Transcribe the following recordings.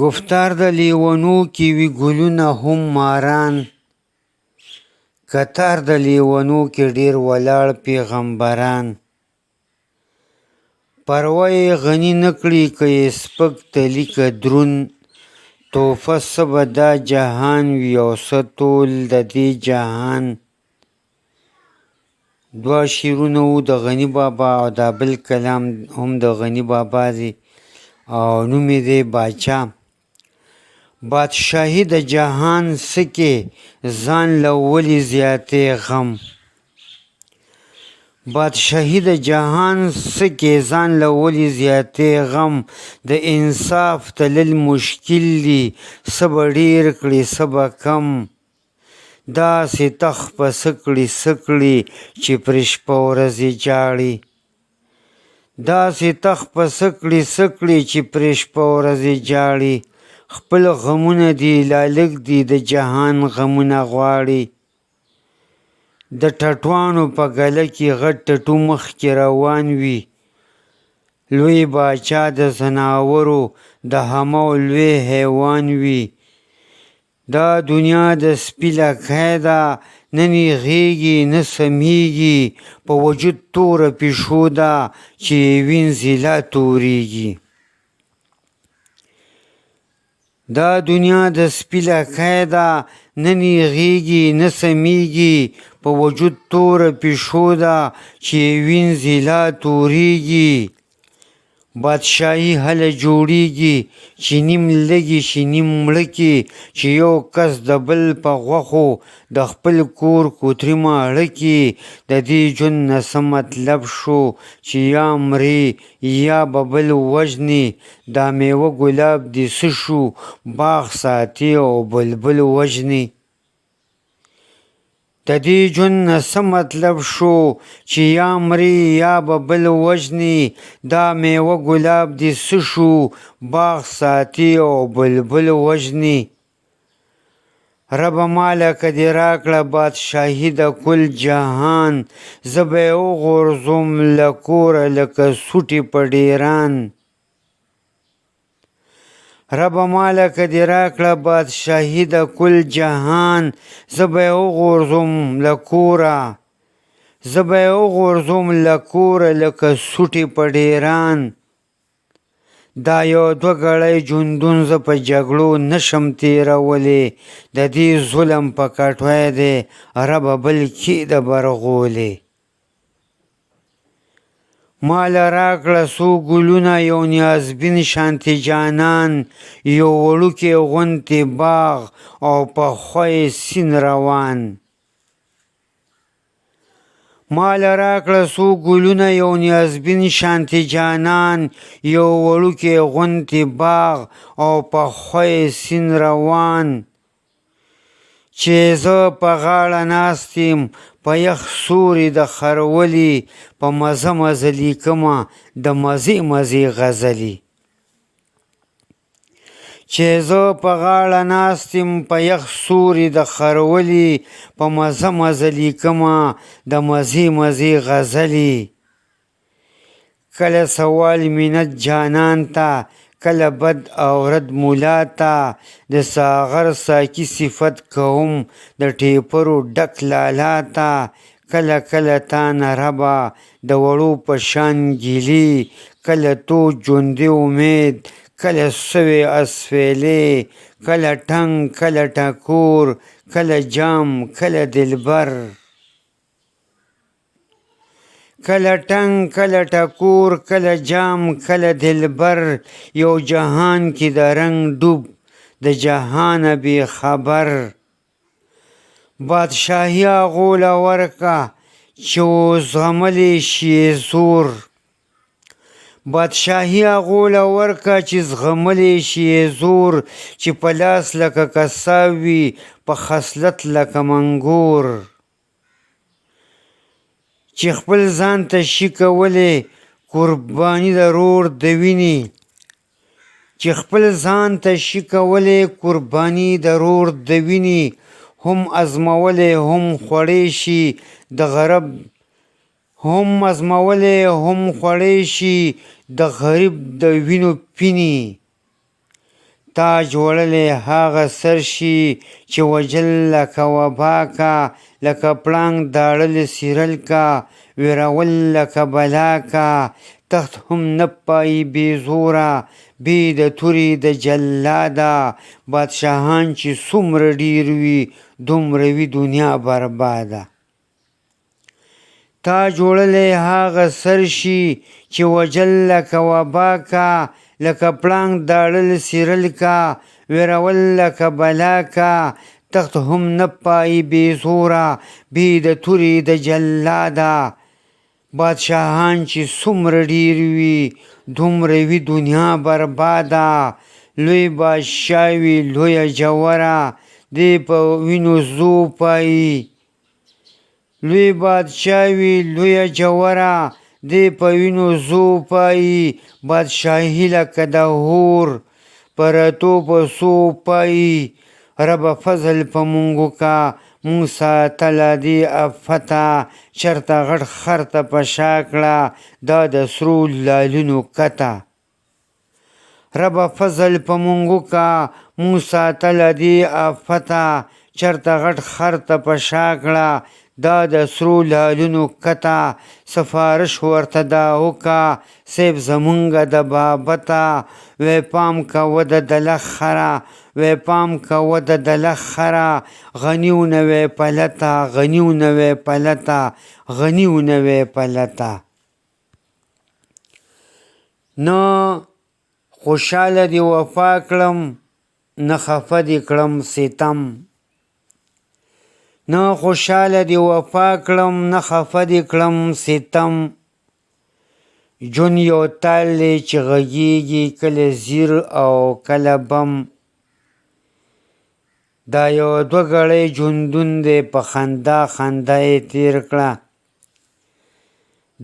گفتار د لیونو کې وي ګلونه هم ماران، کتار د لیونو کې ډېر ولاړ پیغمبران. پروا یې غني نه کړي که یې سپک تلي که دروند، تحفه څه به دا جهان وي او څه ټول د دې جهان. دوه شعرونه وو د غني بابا او دا بل کلام هم د غني بابا دی او نوم یې دی باچا. بادشاهي د جهان څه کې ځان له ولې زیاتې غم، بادشاهي د جهان څه کې ځان له ولې زیاتې غم. د انصاف تلل مشکل دي، څه به ډېر کړي څه به کم. داسې تخ په څه کړي چې پرې شپه ورځې جاړي، داسې تخ په څه کړي چې پرې شپه ورځې جاړي. خپل غمونه دي لا لږ دي د جهان غمونه غواړي. د ټټوانو په ګله کې غټ ټټو مخکې روان وي، لوی باچا د ځناورو د همو لوی حیوان وي. دا دنیا د سپي لکۍ ده، نه نیغېږي نه سمیږي، په وجود توره پیشو ده چې یې وینځي لا تورېږي. دا دنیا د سپي لکۍ ده، نه نیغېږي نه سمیږي، په وجود توره پیشو ده چې یې وینځي لا تورېږي. بادشاهي هله جوړېږي چې نیم لږې شي نیم مړکې، چې یو کس د بل په غوښو د خپل کور کوترې ماړه کړي. د دې ژوند نه څه مطلب شو چې یا مرې یا به بل وژنې. دا میوه ګلاب دې څه شو باغ ساتي او بلبل وژنې. د دې ژوند نه څه مطلب شو چې یا مرې یا به بل وژنې. دا میوه ګلاب دې څه شو باغ ساتي او بلبل وژنې. ربه ماله که دې راکړه بادشاهي د کل جهان، زه به یې وغورځوم له کوره لکه سوټې په ډېران. ربه ماله که دې راکړه بادشاهي د کل جهان، زه به یې وغورځوم له کوره، زه به یې وغورځوم له کوره لکه سوټې په ډېران. دا یو دوه ګړی ژوندون زه په جګړو نشم تېرولی، د دې ظلم په کټوی دی ربه بل کښېږده برغولی. ماله راکړه څو ګلونه یو نیازبین شانتې جانان، یو وړوکی غوندې باغ او په ښوی سیند روان. ماله راکړه څو ګلونه یو نیازبین شانتې جانان، یو وړوکی غوندې باغ او په ښوی سیند روان. چې زه په غاړه ناست یم په یخ سوري د خرولي، په مزه مزه لیکمه د مزې مزې غزلې. چې زه په غاړه ناست یم په یخ سوري د خرولي، په مزه مزه لیکمه د مزې مزې غزلې. کله سوال منت جانان ته، کله بد او رد مولا ته، د ساغر ساقي صفت کوم د ټیپرو ډک لالا ته. کله کله تا نه ربه د وړو په شان ګیلې، کله تود ژوندی امید کله سوی اسویلی. کله ټنګ کله ټکور کله جام کله دلبر، کله ټنګ کله ټکور کله جام کله دلبر. یو جهان کې د رنګ ډوب د جهانه بې خبر. بادشاهي هغو له ورکه چې وزغملی شي یې زور، بادشاهي هغو له ورکه چې زغملی شي یې زور. چې په لاس لکه قصاب وي په خصلت لکه منګور. چې خپل ځان ته شي کولی قرباني د رور د وینې، چې خپل ځان ته شي کولی قرباني د رور د وینې. هم ازمولی هم خوړی شي د غرب، هم ازمولی هم خوړی شي د غریب د وینو پینې. تا جوړلی هغه سر شي چې وجل لکه وبا کا لکه پړانګ داړل سیرل کا ویرول لکه بلا کا تخت هم نه پایي بې زوره بې د تورې د جلاده بادشاهان چې څومره ډېر وي دومره وي دنیا برباده تا جوړلی هغه سر شي چې وجل لکه وبا کا لکه پړانګ داړل سیرل کا ویرول لکه بلا کا تخت هم نه پایي بې زوره بې د تورې د جلاده بادشاهان چې څومره ډېر وي دومره وي دنیا برباده لوی بادشاه وي لویه جوره دی په وینو زو پایي لوی بادشاه وي لویه جوره دی په وینو زو پایي بادشاهي لکه د هور په راتو په سو پایي ربه فضل په مونږ وکړه مونږ ساتله دې افته چېرته غټ خر ته په شا کړه دا د سرو لالونو کته ربه فضل په مونږ وکړه مونږ ساتله دې افته چېرته غټ خر ته په شا کړه دا د سرو لالونو کته سفارش ورته دا وکړه صیب زمونږه د بابته وی پام کوه د دله خره وی پام کوه د دله خره غنیونه وی پلته غنیونه وی پلته غنیونه وی پلته نه خوشحاله دې وفا کړم نه خفه دې کړم ستم نه خوشحاله دې وفا کړم نه خفه دې کړم ستم ژوند یو تال دی چې غږیږي کله زیر او کله بم دا یو دوه ګړی ژوندون دی په خندا خندا یې تېر کړه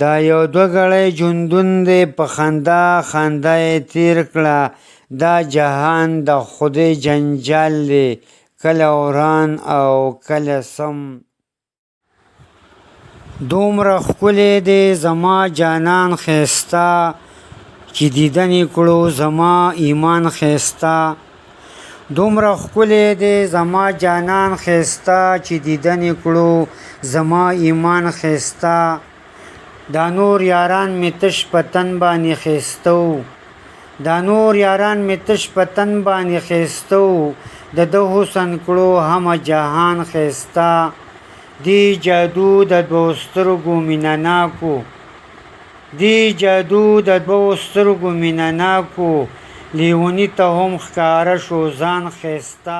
دا یو دوه ګړی ژوندون دی په خندا خندا یې تېر کړه دا جهان د خدای جنجال دی کله وران او کله سم دومره ښکلی دی زما جانان ښایسته چې دیدن یې کړو زما ایمان ښایسته دومره ښکلی دی زما جانان ښایسته چې دیدن یې کړو زما ایمان ښایسته دا نور یاران مې تش په تن باندې ښایسته وو دا نور یاران مې تش په تن باندې ښایسته وو د ده حسن کړو همه جهان ښایسته دی جادو د دوو سترګو مینه ناکو دی جادو د دوو سترګو مینه ناکو لیوني ته هم ښکاره شو ځان ښایسته